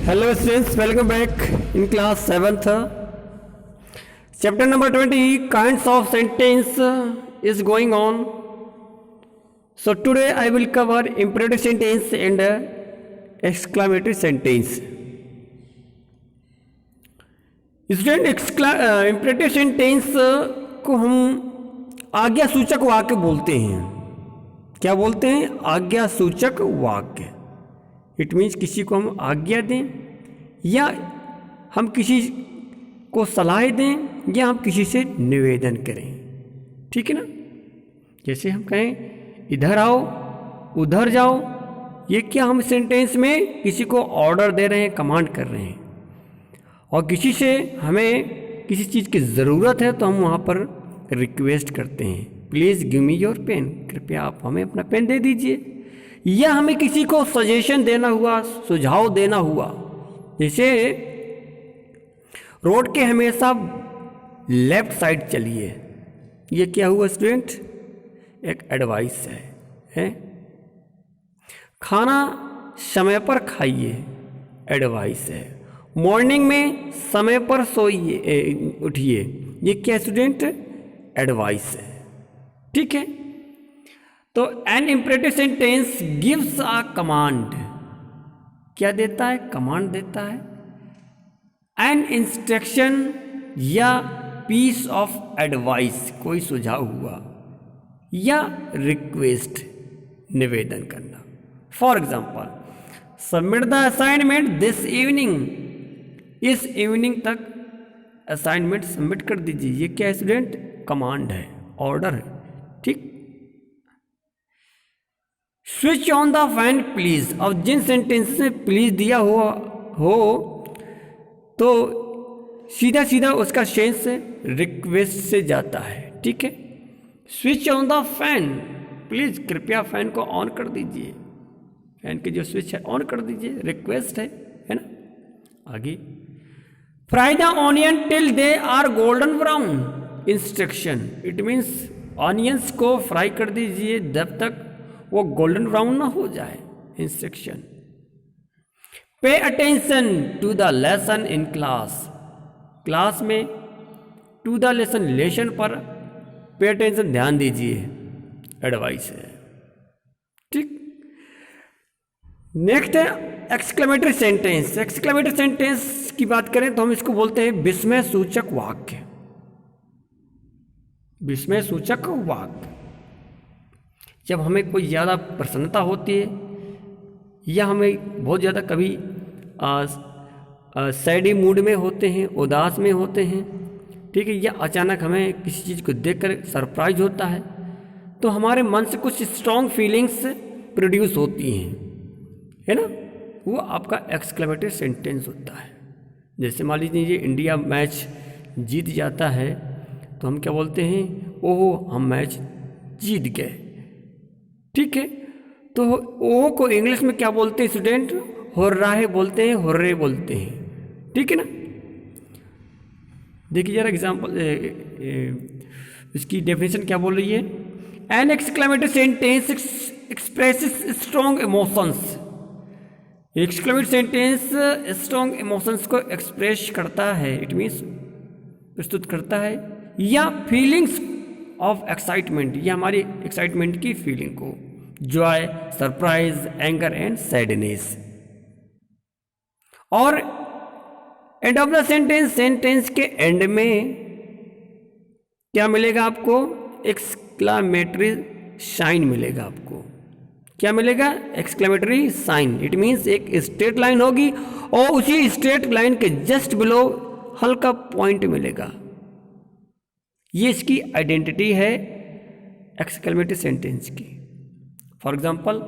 Hello students, welcome back in class 7th. Chapter number 20, kinds of sentence is going on. So today I will cover imperative sentence and exclamatory sentence. Student, imperative sentence को हम आज्ञा सूचक वाक्य बोलते हैं. क्या बोलते हैं? आज्ञा सूचक वाक्य. इट मीन्स किसी को हम आज्ञा दें या हम किसी को सलाह दें या हम किसी से निवेदन करें. ठीक है ना. जैसे हम कहें इधर आओ, उधर जाओ, ये क्या हम सेंटेंस में किसी को ऑर्डर दे रहे हैं, कमांड कर रहे हैं. और किसी से हमें किसी चीज़ की ज़रूरत है तो हम वहाँ पर रिक्वेस्ट करते हैं, please give me your pen, कृपया आप हमें अपना पेन दे दीजिए. या हमें किसी को सजेशन देना हुआ, सुझाव देना हुआ, जैसे रोड के हमेशा लेफ्ट साइड चलिए, ये क्या हुआ स्टूडेंट? एक एडवाइस है. खाना समय पर खाइए, एडवाइस है. मॉर्निंग में समय पर सोइए, उठिए, ये क्या स्टूडेंट? एडवाइस है. ठीक है. तो an imperative sentence gives a command. क्या देता है? कमांड देता है. एन इंस्ट्रक्शन या पीस ऑफ एडवाइस, कोई सुझाव हुआ, या रिक्वेस्ट, निवेदन करना. For example, submit the assignment this evening, इस इवनिंग तक असाइनमेंट सबमिट कर दीजिए. ये क्या है स्टूडेंट? कमांड है, ऑर्डर है. ठीक. Switch on the fan please. अब जिन सेंटेंस में प्लीज दिया हुआ हो तो सीधा सीधा उसका सेंस रिक्वेस्ट से जाता है. ठीक है. Switch on the fan please, कृपया फैन को ऑन कर दीजिए, फैन की जो स्विच है ऑन कर दीजिए, रिक्वेस्ट है ना. आगे, fry the onion till they are golden brown, instruction. It means onions को फ्राई कर दीजिए जब तक वो गोल्डन ब्राउन ना हो जाए, instruction. Pay attention to the lesson in class, class में टू द लेसन, लेसन पर पे अटेंशन, ध्यान दीजिए, एडवाइस है. ठीक. नेक्स्ट है एक्सक्लेमेटरी सेंटेंस. एक्सक्लेमेटरी सेंटेंस की बात करें तो हम इसको बोलते हैं विस्मय सूचक वाक्य. विस्मय सूचक वाक्य. जब हमें कोई ज़्यादा प्रसन्नता होती है या हमें बहुत ज़्यादा कभी सैडी मूड में होते हैं, उदास में होते हैं, ठीक है, या अचानक हमें किसी चीज़ को देखकर सरप्राइज होता है, तो हमारे मन से कुछ स्ट्रॉन्ग फीलिंग्स प्रोड्यूस होती हैं, है ना. वो आपका एक्सक्लेमेटरी सेंटेंस होता है. जैसे मान लीजिए इंडिया मैच जीत जाता है तो हम क्या बोलते हैं? ओहो, हम मैच जीत गए. ठीक है. तो ओ को इंग्लिश में क्या बोलते हैं स्टूडेंट? हुर्राहे बोलते हैं, हुर्रे बोलते हैं. ठीक है ना. देखिए जरा एग्जाम्पल, इसकी डेफिनेशन क्या बोल रही है? An exclamatory sentence expresses strong emotions. Exclamatory sentence strong emotions को एक्सप्रेस करता है, इट मीन्स प्रस्तुत करता है, या फीलिंग्स ऑफ एक्साइटमेंट, या हमारी एक्साइटमेंट की फीलिंग को, joy, surprise, anger and sadness. और end of the sentence, sentence के एंड में क्या मिलेगा आपको? एक्सक्लेमेटरी साइन मिलेगा आपको. क्या मिलेगा? Exclamatory sign. इट मीन्स एक स्ट्रेट लाइन होगी और उसी स्ट्रेट लाइन के जस्ट बिलो हल्का पॉइंट मिलेगा. ये इसकी आइडेंटिटी है एक्सक्लेमेटरी सेंटेंस की. For example,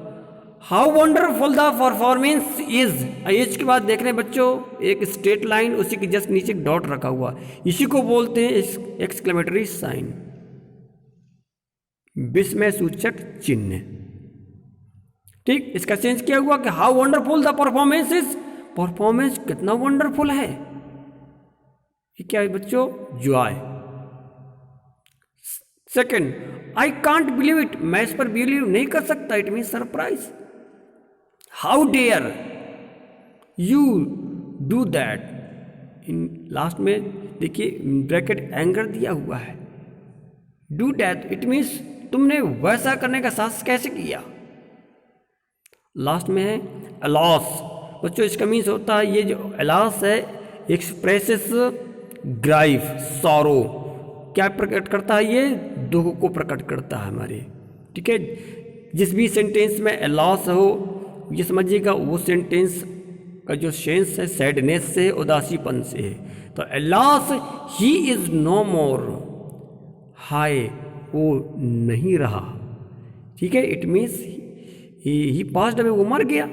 how wonderful the performance is. एज के बाद देख रहे हैं बच्चों, एक स्ट्रेट लाइन, उसी के जस्ट नीचे डॉट रखा हुआ, इसी को बोलते हैं एक्सक्लेमेटरी साइन, विस्मय सूचक चिन्ह. ठीक. इसका सेंस क्या हुआ कि how wonderful the performance is, performance कितना वंडरफुल है. ये क्या है बच्चों? Joy. Second, I can't believe it, मैं इस पर बिलीव नहीं कर सकता, it mean surprise. How dare you do that, in last में देखिए ब्रैकेट एंगर दिया हुआ है। डू दैट इट मीन्स तुमने वैसा करने का साहस कैसे किया। लास्ट में है अलॉस, बच्चों इसका मीन्स होता है, ये जो अलॉस है एक्सप्रेसेस ग्राइफ सॉरो, क्या प्रकट करता है, ये दुख को प्रकट करता है हमारे, ठीक है। जिस भी सेंटेंस में अलॉस हो ये समझिएगा वो सेंटेंस का जो सेंस है सैडनेस से, उदासीपन से है। तो अलॉस ही इज नो मोर, हाय वो नहीं रहा, ठीक है। It means he passed away, वो मर गया।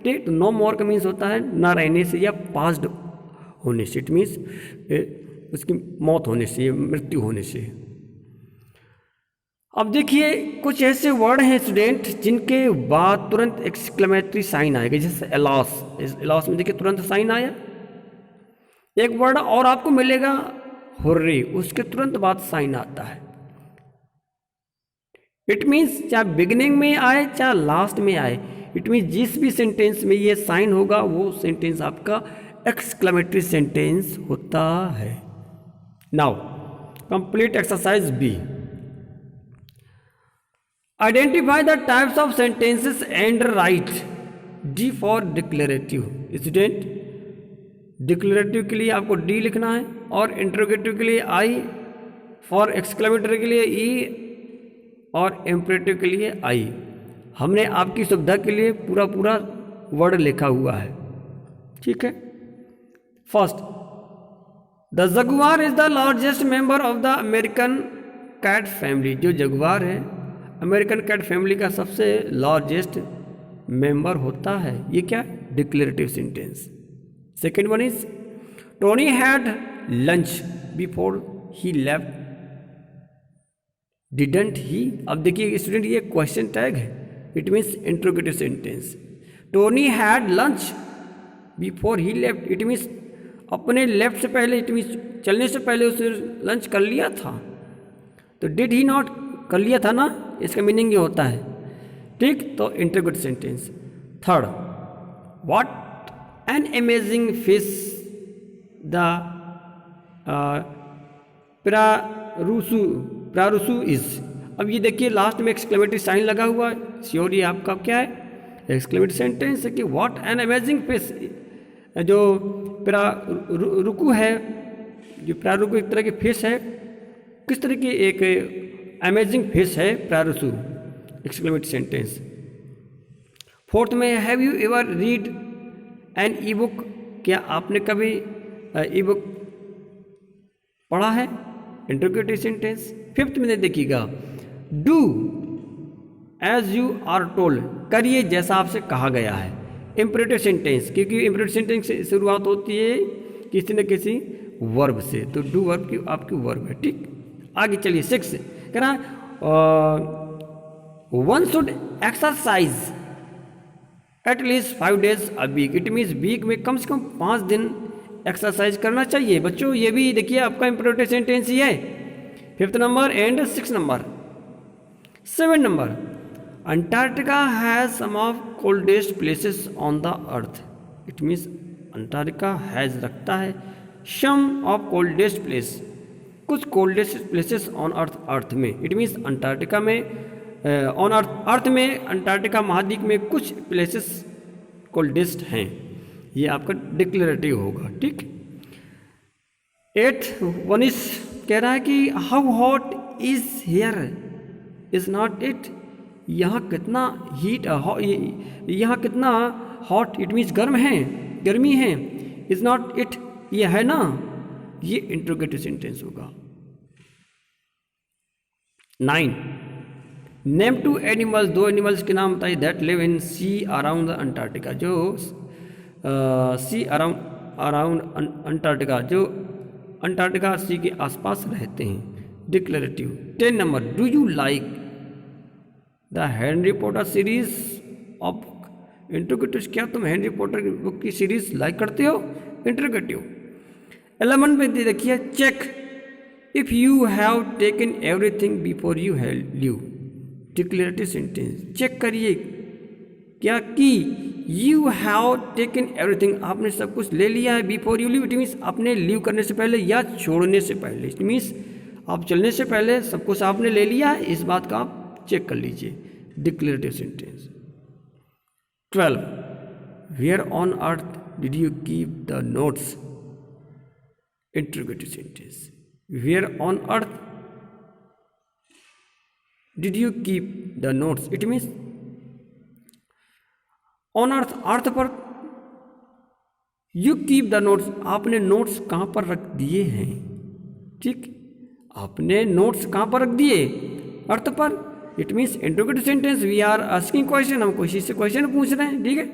ठीक, तो नो मोर का मीन्स होता है ना रहने से या पास्ड होने से, इट मीन्स उसकी मौत होने से, मृत्यु होने से। अब देखिए कुछ ऐसे वर्ड हैं स्टूडेंट जिनके बाद तुरंत एक्सक्लेमेटरी साइन आएगा, जैसे एलॉस, एलॉस में देखिए तुरंत साइन आया। एक वर्ड और आपको मिलेगा हुर्रे, उसके तुरंत बाद साइन आता है। इट मीन्स चाहे बिगिनिंग में आए चाहे लास्ट में आए, इट मीन्स जिस भी सेंटेंस में ये साइन होगा वो सेंटेंस आपका एक्सक्लेमेटरी सेंटेंस होता है। Now complete exercise B, identify the types of sentences and write D for declarative. Student declarative के लिए आपको डी लिखना है और इंटरोगेटिव के लिए आई, फॉर एक्सक्लेमेटरी के लिए ई और इम्परेटिव के लिए आई। हमने आपकी सुविधा के लिए पूरा पूरा वर्ड लिखा हुआ है, ठीक है। First, the jaguar is the largest member of the American cat family. जो जगुआर है अमेरिकन कैट फैमिली का सबसे लार्जेस्ट मेंबर होता है। ये क्या declarative sentence. Second one is Tony had lunch before he left didn't he. अब देखिए स्टूडेंट ये क्वेश्चन टैग है, it means interrogative sentence. Tony had lunch before he left, it means अपने लेफ्ट से पहले, इट मीन्स चलने से पहले उसने लंच कर लिया था। तो डिड ही नॉट कर लिया था ना, इसका मीनिंग ये होता है, ठीक। तो interrogative sentence. Third, what an amazing fish the प्रारुसु इज। अब ये देखिए लास्ट में एक्सक्लेमेटरी साइन लगा हुआ है, श्योर ये आपका क्या है एक्सक्लेमेटरी सेंटेंस है कि व्हाट एन अमेजिंग फिश। जो प्रारुकु है, जो प्रारुकु एक तरह की फिश है, किस तरह की एक अमेजिंग फिश है प्रारुसु, एक्सक्लेमेटरी सेंटेंस। फोर्थ में have you ever read an ebook, क्या आपने कभी ई बुक पढ़ा है, इंट्रोगेटिव सेंटेंस। फिफ्थ में देखिएगा do as you are told, करिए जैसा आपसे कहा गया है, इंपरेटिव सेंटेंस, क्योंकि इंपरेटिव सेंटेंस से शुरुआत होती है किसी न किसी वर्ब से, तो डू वर्ब की आपकी वर्ब है, ठीक। आगे चलिए सिक्स कह रहा one should exercise at least 5 days a week, it means week में कम से कम 5 दिन एक्सरसाइज करना चाहिए। बच्चों ये भी देखिए आपका इंपरेटिव सेंटेंस ही है। Fifth number and 6 number. 7 number, Antarctica has some of coldest places on the earth, it means Antarctica has रखता है सम ऑफ कोल्डेस्ट प्लेस, कुछ coldest places on earth, earth में, इट मीन्स अंटार्कटिका में on earth, earth में Antarctica महाद्वीप में कुछ places coldest हैं। ये आपका डिक्लेरेटिव होगा, ठीक। 8 वन इज कह रहा है कि how hot is here is not it, यहाँ कितना हीट, यहाँ कितना हॉट, इट मीन्स गर्म है, गर्मी है, इज नॉट इट ये है ना, ये इंट्रोगेटिव सेंटेंस होगा। 9, नेम 2 एनिमल्स, 2 एनिमल्स के नाम बताइए that live in sea around the Antarctica, जो सी अराउंड अंटार्कटिका, जो अंटार्कटिका सी के आसपास रहते हैं, declarative. 10 number, do you like the Harry Potter series of, interrogative, क्या तुम हैरी पॉटर बुक की सीरीज लाइक करते हो, इंट्रोगेटिव। 11 में देखिए check if you have taken everything before you have leave, declarative sentence. Check करिए क्या कि यू हैव टेकन एवरीथिंग, आपने सब कुछ ले लिया है। Before you leave, it means आपने लीव करने से पहले या छोड़ने से पहले, इट मीन्स आप चलने से पहले सब कुछ आपने ले लिया है, इस बात का आप चेक कर लीजिए। Declarative sentence. 12, where on earth did you keep the notes? Interrogative sentence. Where on earth did you keep the notes, it means on earth, earth पर, यू कीप द नोट्स, आपने नोट्स कहाँ पर रख दिए हैं। ठीक, आपने नोट्स कहाँ पर रख दिए, अर्थ पर। It means interrogative sentence, we are asking question, हम किसी से क्वेश्चन पूछ रहे हैं। ठीक है,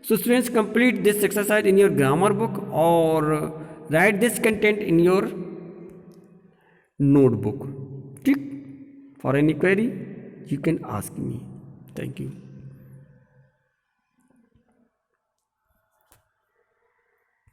so students complete this exercise in your grammar book और write this content in your notebook. ठीक, for any query you can ask me. Thank you.